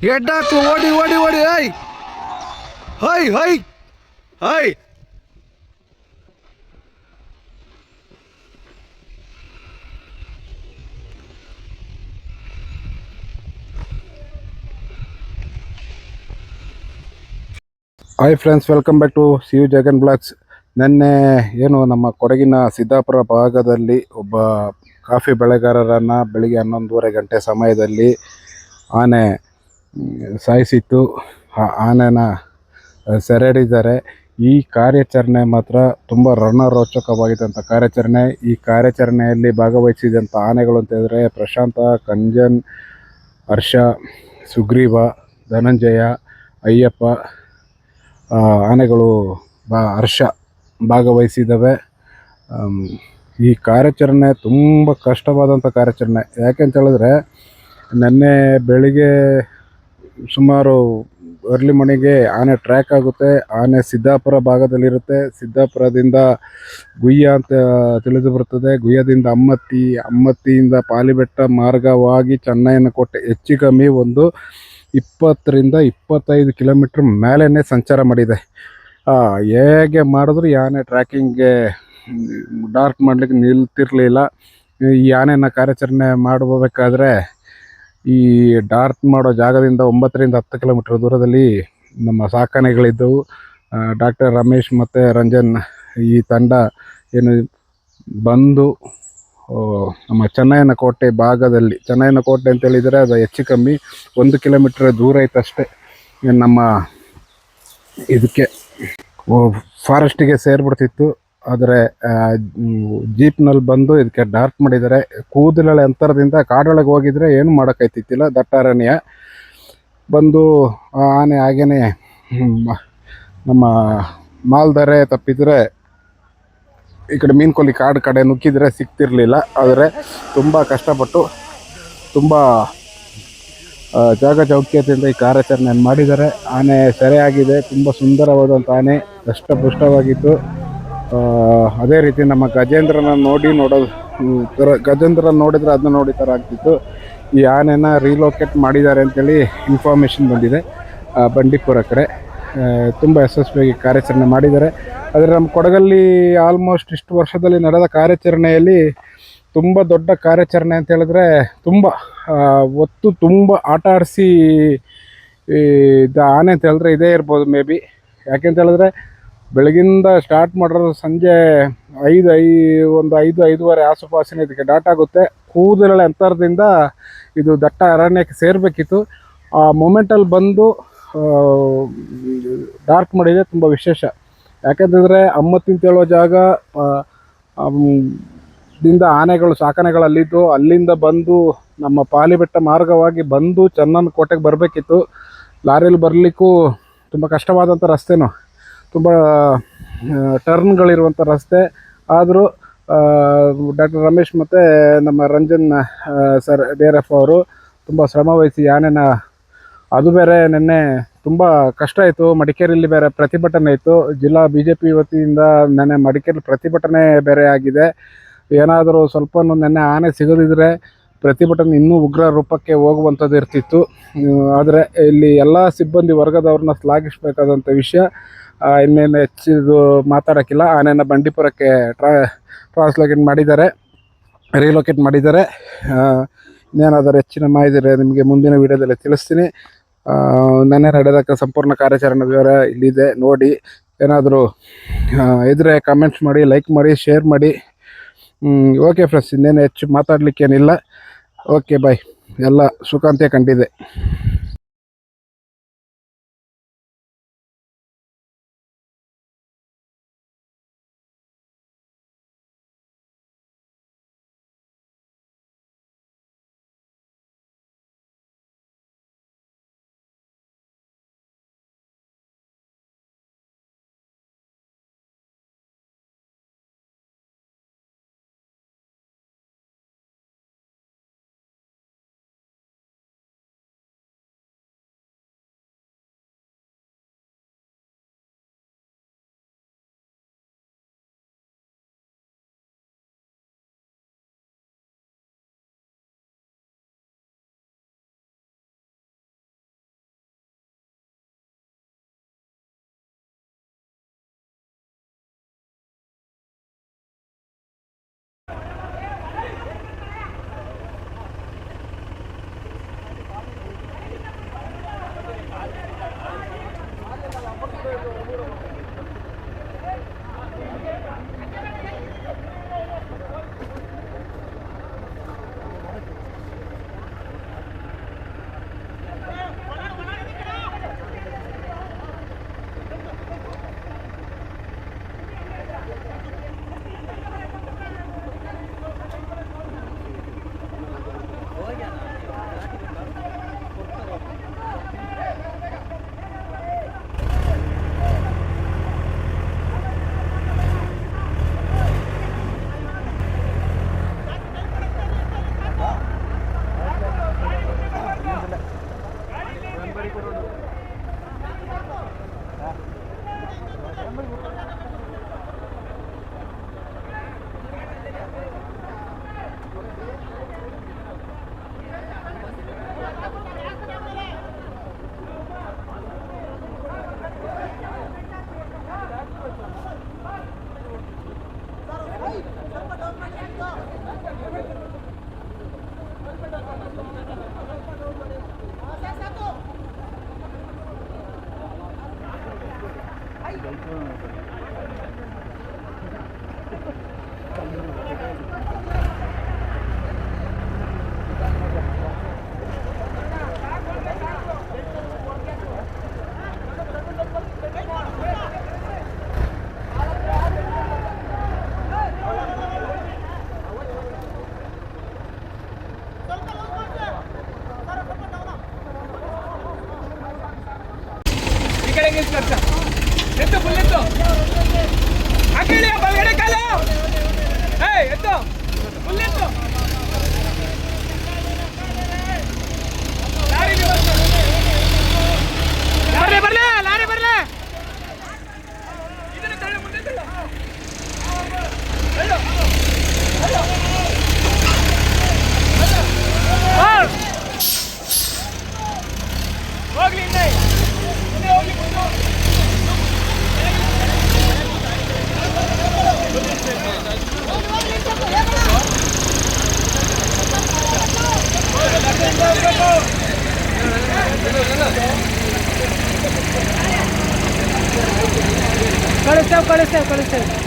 ಎಡ್ಡಾಕು ಓಡಿ ಓಡಿ ಓಡಿ ಹೈ ಹೈ ಹೈ ಹೈ. Hi friends, welcome back to C U Jagan blogs. ನಿನ್ನೆ ಏನು ನಮ್ಮ ಕೊಡಗಿನ ಸಿದ್ದಾಪುರ ಭಾಗದಲ್ಲಿ ಒಬ್ಬ ಕಾಫಿ ಬೆಳೆಗಾರರನ್ನು ಬೆಳಿಗ್ಗೆ 11:30 ಗಂಟೆ ಸಮಯದಲ್ಲಿ ಆನೆ ಸಾಯಿಸಿತ್ತು. ಆ ಆನೆನ ಸೆರೆ ಹಿಡಿದ್ದಾರೆ. ಈ ಕಾರ್ಯಾಚರಣೆ ಮಾತ್ರ ತುಂಬ ರಣರೋಚಕವಾಗಿದ್ದಂಥ ಕಾರ್ಯಾಚರಣೆ. ಈ ಕಾರ್ಯಾಚರಣೆಯಲ್ಲಿ ಭಾಗವಹಿಸಿದಂಥ ಆನೆಗಳು ಅಂತ ಹೇಳಿದ್ರೆ ಪ್ರಶಾಂತ, ಕಂಜನ್, ಹರ್ಷ, ಸುಗ್ರೀವ, ಧನಂಜಯ, ಅಯ್ಯಪ್ಪ ಆನೆಗಳು ಹರ್ಷ ಭಾಗವಹಿಸಿದ್ದಾವೆ. ಈ ಕಾರ್ಯಾಚರಣೆ ತುಂಬ ಕಷ್ಟವಾದಂಥ ಕಾರ್ಯಾಚರಣೆ. ಯಾಕೆಂತ ಹೇಳಿದ್ರೆ ನಿನ್ನೆ ಬೆಳಿಗ್ಗೆ ಸುಮಾರು ಅರ್ಲಿ ಮಾರ್ನಿಂಗ್ಗೆ ಆನೆ ಟ್ರ್ಯಾಕ್ ಆಗುತ್ತೆ. ಆನೆ ಸಿದ್ದಾಪುರ ಭಾಗದಲ್ಲಿರುತ್ತೆ. ಸಿದ್ದಾಪುರದಿಂದ ಗುಯ್ಯ ಅಂತ ತಿಳಿದು ಬರ್ತದೆ. ಗುಯ್ಯದಿಂದ ಅಮ್ಮತ್ತಿ, ಅಮ್ಮತ್ತಿಯಿಂದ ಪಾಲಿಬೆಟ್ಟ ಮಾರ್ಗವಾಗಿ ಚೆನ್ನಯ್ಯನಕೋಟೆ ಹೆಚ್ಚು ಕಮ್ಮಿ ಒಂದು 20ರಿಂದ 25 ಕಿಲೋಮೀಟ್ರ್ ಮೇಲೇ ಸಂಚಾರ ಮಾಡಿದೆ. ಹೇಗೆ ಮಾಡಿದ್ರು ಈ ಆನೆ ಟ್ರ್ಯಾಕಿಂಗ್ಗೆ ಡಾರ್ಕ್ ಮಾಡಲಿಕ್ಕೆ ನಿಲ್ತಿರಲಿಲ್ಲ. ಈ ಆನೆನ ಕಾರ್ಯಾಚರಣೆ ಮಾಡಬೇಕಾದ್ರೆ ಈ ಡಾರ್ಕ್ ಮಾಡೋ ಜಾಗದಿಂದ 9ರಿಂದ 10 ಕಿಲೋಮೀಟ್ರ್ ದೂರದಲ್ಲಿ ನಮ್ಮ ಸಾಕಾನೆಗಳಿದ್ದವು. ಡಾಕ್ಟರ್ ರಮೇಶ್ ಮತ್ತು ರಂಜನ್ ಈ ತಂಡ ಏನು ಬಂದು ನಮ್ಮ ಚೆನ್ನಯ್ಯನಕೋಟೆ ಭಾಗದಲ್ಲಿ, ಚೆನ್ನಯ್ಯನಕೋಟೆ ಅಂತ ಹೇಳಿದರೆ ಅದು ಹೆಚ್ಚು ಕಮ್ಮಿ 1 ಕಿಲೋಮೀಟ್ರ್ ದೂರ ಐತಷ್ಟೇ. ನಮ್ಮ ಇದಕ್ಕೆ ಫಾರೆಸ್ಟಿಗೆ ಸೇರಿಬಿಡ್ತಿತ್ತು. ಆದರೆ ಜೀಪ್ನಲ್ಲಿ ಬಂದು ಇದಕ್ಕೆ ಡಾರ್ಕ್ ಮಾಡಿದ್ದಾರೆ. ಕೂದಲೆಳೆ ಅಂತರದಿಂದ ಕಾಡೊಳಗೆ ಹೋಗಿದ್ರೆ ಏನು ಮಾಡೋಕ್ಕಾಯ್ತಿತ್ತಿಲ್ಲ. ದಟ್ಟಾರಣ್ಯ ಬಂದು ಆನೆ ಹಾಗೇನೆ ನಮ್ಮ ಮಾಲ್ದರೆ ತಪ್ಪಿದರೆ ಈ ಕಡೆ ಮೀನ್ಕೊಲ್ಲಿ ಕಾಡು ಕಡೆ ನುಗ್ಗಿದ್ರೆ ಸಿಗ್ತಿರಲಿಲ್ಲ. ಆದರೆ ತುಂಬ ಕಷ್ಟಪಟ್ಟು ತುಂಬ ಜಾಗಚೌಕ್ಯತೆಯಿಂದ ಈ ಕಾರ್ಯಾಚರಣೆಯನ್ನು ಮಾಡಿದ್ದಾರೆ. ಆನೆ ಸೆರೆಯಾಗಿದೆ. ತುಂಬ ಸುಂದರವಾದಂಥ ಆನೆ, ದಷ್ಟಪುಷ್ಟವಾಗಿತ್ತು. ಅದೇ ರೀತಿ ನಮ್ಮ ಗಜೇಂದ್ರನ ಗಜೇಂದ್ರನ ನೋಡಿದರೆ ಅದನ್ನ ನೋಡಿ ಥರ ಆಗ್ತಿತ್ತು. ಈ ಆನೆನ ರೀಲೊಕೇಟ್ ಮಾಡಿದ್ದಾರೆ ಅಂತೇಳಿ ಇನ್ಫಾರ್ಮೇಷನ್ ಬಂದಿದೆ. ಬಂಡೀಪುರ ಕಡೆ ತುಂಬ ಯಶಸ್ವಿಯಾಗಿ ಕಾರ್ಯಾಚರಣೆ ಮಾಡಿದ್ದಾರೆ. ಆದರೆ ನಮ್ಮ ಕೊಡಗಲ್ಲಿ ಆಲ್ಮೋಸ್ಟ್ ಇಷ್ಟು ವರ್ಷದಲ್ಲಿ ನಡೆದ ಕಾರ್ಯಾಚರಣೆಯಲ್ಲಿ ತುಂಬ ದೊಡ್ಡ ಕಾರ್ಯಾಚರಣೆ ಅಂತ ಹೇಳಿದ್ರೆ ತುಂಬ ಒತ್ತು ತುಂಬ ಆಟ ಆಡಿಸಿ ಆನೆ ಅಂತ ಹೇಳಿದ್ರೆ ಇದೇ ಇರ್ಬೋದು ಮೇ ಬಿ. ಯಾಕೆಂತ ಹೇಳಿದ್ರೆ ಬೆಳಗಿಂದ ಸ್ಟಾರ್ಟ್ ಮಾಡೋದು ಸಂಜೆ 5:05 ಆಸುಪಾಸಿನ ಇದಕ್ಕೆ ಡಾಟ್ ಆಗುತ್ತೆ. ಕೂದಲೆಳೆ ಅಂತರದಿಂದ ಇದು ದಟ್ಟ ಅರಣ್ಯಕ್ಕೆ ಸೇರಬೇಕಿತ್ತು. ಆ ಮೊಮೆಂಟಲ್ಲಿ ಬಂದು ಡಾರ್ಕ್ ಮಾಡಿದೆ. ತುಂಬ ವಿಶೇಷ. ಯಾಕೆಂತಂದರೆ ಅಮ್ಮತ್ತಿ ಅಂತ ಹೇಳೋ ಜಾಗ ದಿಂದ ಆನೆಗಳು ಸಾಕಾನೆಗಳು ಅಲ್ಲಿದ್ದು, ಅಲ್ಲಿಂದ ಬಂದು ನಮ್ಮ ಪಾಲಿಬೆಟ್ಟ ಮಾರ್ಗವಾಗಿ ಬಂದು ಚೆನ್ನಯ್ಯನಕೋಟೆಗೆ ಬರಬೇಕಿತ್ತು. ಲಾರಿಯಲ್ಲಿ ಬರಲಿಕ್ಕೂ ತುಂಬ ಕಷ್ಟವಾದಂಥ ರಸ್ತೆನೂ, ತುಂಬ ಟರ್ನ್ಗಳಿರುವಂಥ ರಸ್ತೆ. ಆದರೂ ಡಾಕ್ಟರ್ ರಮೇಶ್ ಮತ್ತು ನಮ್ಮ ರಂಜನ್ ಸರ್ DRF ಅವರು ತುಂಬ ಶ್ರಮ ವಹಿಸಿ ಆನೆನ, ಅದು ಬೇರೆ ನಿನ್ನೆ ತುಂಬ ಕಷ್ಟ ಆಯಿತು. ಮಡಿಕೇರಿಯಲ್ಲಿ ಬೇರೆ ಪ್ರತಿಭಟನೆ ಇತ್ತು. ಜಿಲ್ಲಾ BJP ವತಿಯಿಂದ ನೆನ್ನೆ ಮಡಿಕೇರಿ ಪ್ರತಿಭಟನೆ ಬೇರೆ ಆಗಿದೆ. ಏನಾದರೂ ಸ್ವಲ್ಪ ನೆನ್ನೆ ಆನೆ ಸಿಗದಿದ್ದರೆ ಪ್ರತಿಭಟನೆ ಇನ್ನೂ ಉಗ್ರ ರೂಪಕ್ಕೆ ಹೋಗುವಂಥದ್ದು ಇರ್ತಿತ್ತು. ಆದರೆ ಇಲ್ಲಿ ಎಲ್ಲ ಸಿಬ್ಬಂದಿ ವರ್ಗದವ್ರನ್ನ ಶ್ಲಾಘಿಸಬೇಕಾದಂಥ ವಿಷಯ. ಇನ್ನೇನು ಹೆಚ್ಚಿದು ಮಾತಾಡೋಕ್ಕಿಲ್ಲ. ಆನೆನ ಬಂಡೀಪುರಕ್ಕೆ ಟ್ರಾನ್ಸ್ಲೋಕೇಟ್ ಮಾಡಿದ್ದಾರೆ, ರೀಲೊಕೇಟ್ ಮಾಡಿದ್ದಾರೆ. ಇನ್ನೇನಾದರೂ ಹೆಚ್ಚಿನ ಮಾಹಿತಿ ನಿಮಗೆ ಮುಂದಿನ ವೀಡಿಯೋದಲ್ಲಿ ತಿಳಿಸ್ತೀನಿ. ನೆನ್ನೆ ನಡೆಯೋದಕ್ಕೆ ಸಂಪೂರ್ಣ ಕಾರ್ಯಾಚರಣೆ ವಿವರ ಇಲ್ಲಿದೆ, ನೋಡಿ. ಏನಾದರೂ ಇದ್ರೆ ಕಮೆಂಟ್ಸ್ ಮಾಡಿ, ಲೈಕ್ ಮಾಡಿ, ಶೇರ್ ಮಾಡಿ. ಓಕೆ ಫ್ರೆಂಡ್ಸ್, ಇನ್ನೇನು ಹೆಚ್ಚು ಮಾತಾಡಲಿಕ್ಕೇನಿಲ್ಲ. Okay bye. ಎಲ್ಲ ಸುಖಾಂತ್ಯ ಕಂಡಿದೆ. ಈ ಕಡೆ ಎತ್ತು ಫುಲ್ ಎತ್ತು ಹಾಕಿ ಬಲಗಡೆ ಕಾಲು ಎತ್ತು ಫುಲ್ ಎತ್ತು ಬರ್ಲೆ ಲಾರಿ ಬರ್ಲೆ ಇದನ್ನ ತಳ್ಳು ಮುಂದೆ ತಳ್ಳು ಹೋಗ್ಲಿ ಹಿಂದೆ ಹೋಗ್ಲಿ ಕಳಿಸ್ತೇವೆ